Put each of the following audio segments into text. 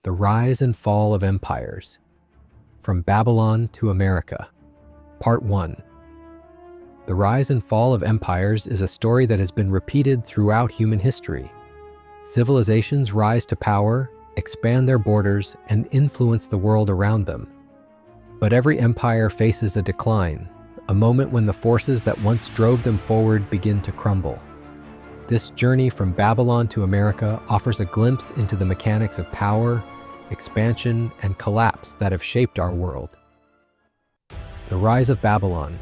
The Rise and Fall of Empires. From Babylon to America. Part 1. The rise and fall of empires is a story that has been repeated throughout human history. Civilizations rise to power, expand their borders, and influence the world around them. But every empire faces a decline, a moment when the forces that once drove them forward begin to crumble. This journey from Babylon to America offers a glimpse into the mechanics of power, expansion, and collapse that have shaped our world. The rise of Babylon.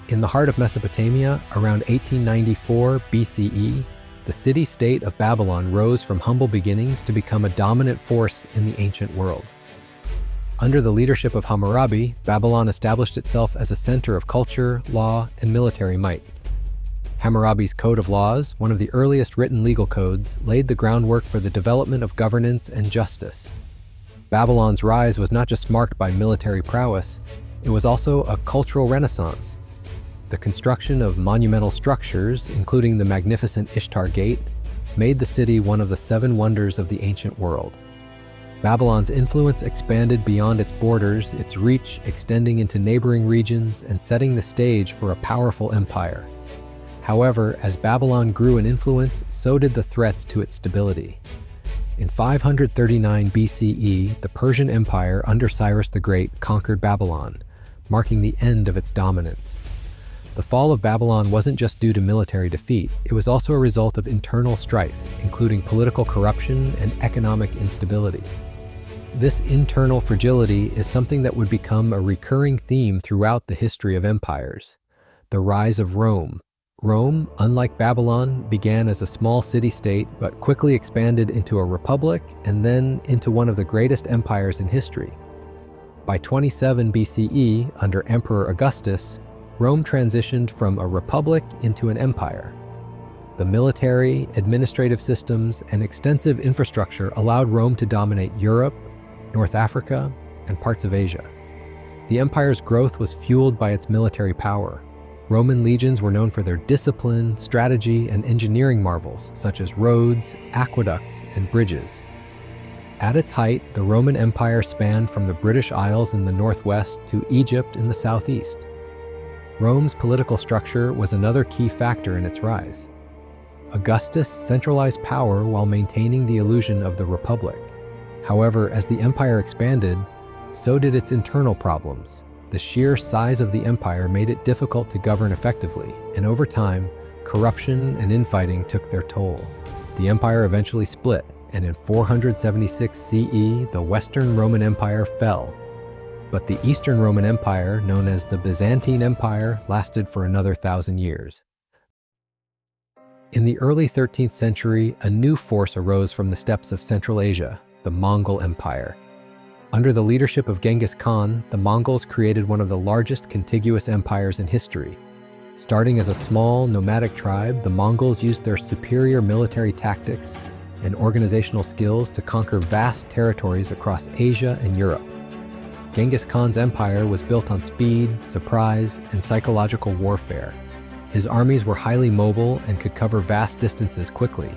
In the heart of Mesopotamia, around 1894 BCE, the city-state of Babylon rose from humble beginnings to become a dominant force in the ancient world. Under the leadership of Hammurabi, Babylon established itself as a center of culture, law, and military might. Hammurabi's Code of Laws, one of the earliest written legal codes, laid the groundwork for the development of governance and justice. Babylon's rise was not just marked by military prowess, it was also a cultural renaissance. The construction of monumental structures, including the magnificent Ishtar Gate, made the city one of the 7 wonders of the ancient world. Babylon's influence expanded beyond its borders, its reach extending into neighboring regions and setting the stage for a powerful empire. However, as Babylon grew in influence, so did the threats to its stability. In 539 BCE, the Persian Empire under Cyrus the Great conquered Babylon, marking the end of its dominance. The fall of Babylon wasn't just due to military defeat, it was also a result of internal strife, including political corruption and economic instability. This internal fragility is something that would become a recurring theme throughout the history of empires. The rise of Rome. Rome, unlike Babylon, began as a small city-state but quickly expanded into a republic and then into one of the greatest empires in history. By 27 BCE, under Emperor Augustus, Rome transitioned from a republic into an empire. The military, administrative systems, and extensive infrastructure allowed Rome to dominate Europe, North Africa, and parts of Asia. The empire's growth was fueled by its military power. Roman legions were known for their discipline, strategy, and engineering marvels, such as roads, aqueducts, and bridges. At its height, the Roman Empire spanned from the British Isles in the northwest to Egypt in the southeast. Rome's political structure was another key factor in its rise. Augustus centralized power while maintaining the illusion of the republic. However, as the empire expanded, so did its internal problems. The sheer size of the empire made it difficult to govern effectively, and over time, corruption and infighting took their toll. The empire eventually split, and in 476 CE, the Western Roman Empire fell. But the Eastern Roman Empire, known as the Byzantine Empire, lasted for another 1,000 years. In the early 13th century, a new force arose from the steppes of Central Asia, the Mongol Empire. Under the leadership of Genghis Khan, the Mongols created one of the largest contiguous empires in history. Starting as a small, nomadic tribe, the Mongols used their superior military tactics and organizational skills to conquer vast territories across Asia and Europe. Genghis Khan's empire was built on speed, surprise, and psychological warfare. His armies were highly mobile and could cover vast distances quickly.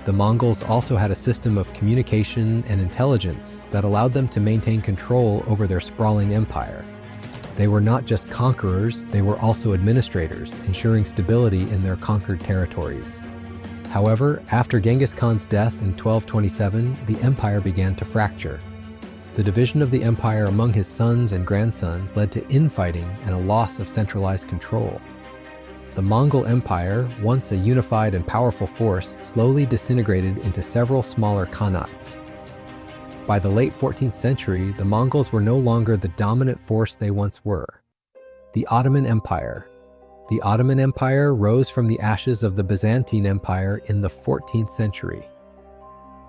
The Mongols also had a system of communication and intelligence that allowed them to maintain control over their sprawling empire. They were not just conquerors, they were also administrators, ensuring stability in their conquered territories. However, after Genghis Khan's death in 1227, the empire began to fracture. The division of the empire among his sons and grandsons led to infighting and a loss of centralized control. The Mongol Empire, once a unified and powerful force, slowly disintegrated into several smaller khanates. By the late 14th century, the Mongols were no longer the dominant force they once were. The Ottoman Empire. The Ottoman Empire rose from the ashes of the Byzantine Empire in the 14th century.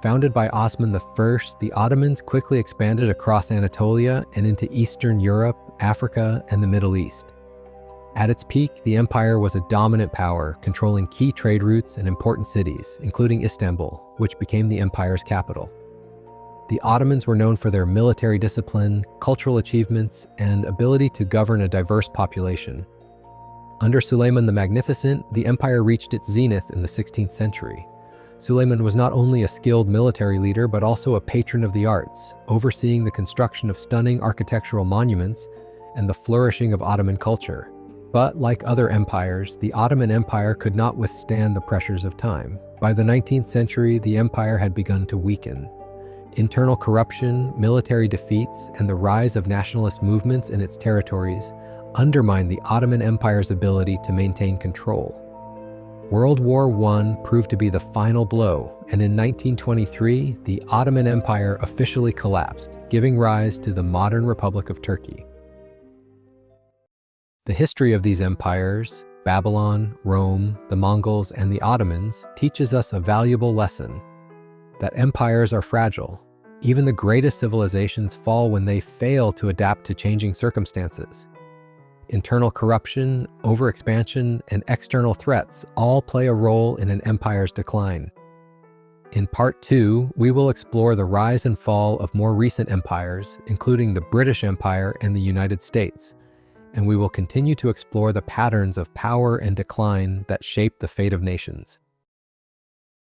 Founded by Osman I, the Ottomans quickly expanded across Anatolia and into Eastern Europe, Africa, and the Middle East. At its peak, the empire was a dominant power, controlling key trade routes and important cities, including Istanbul, which became the empire's capital. The Ottomans were known for their military discipline, cultural achievements, and ability to govern a diverse population. Under Suleiman the Magnificent, the empire reached its zenith in the 16th century. Suleiman was not only a skilled military leader but also a patron of the arts, overseeing the construction of stunning architectural monuments and the flourishing of Ottoman culture. But like other empires, the Ottoman Empire could not withstand the pressures of time. By the 19th century, the empire had begun to weaken. Internal corruption, military defeats, and the rise of nationalist movements in its territories undermined the Ottoman Empire's ability to maintain control. World War I proved to be the final blow, and in 1923, the Ottoman Empire officially collapsed, giving rise to the modern Republic of Turkey. The history of these empires, Babylon, Rome, the Mongols, and the Ottomans, teaches us a valuable lesson: that empires are fragile. Even the greatest civilizations fall when they fail to adapt to changing circumstances. Internal corruption, overexpansion, and external threats all play a role in an empire's decline. In Part 2, we will explore the rise and fall of more recent empires, including the British Empire and the United States, and we will continue to explore the patterns of power and decline that shape the fate of nations.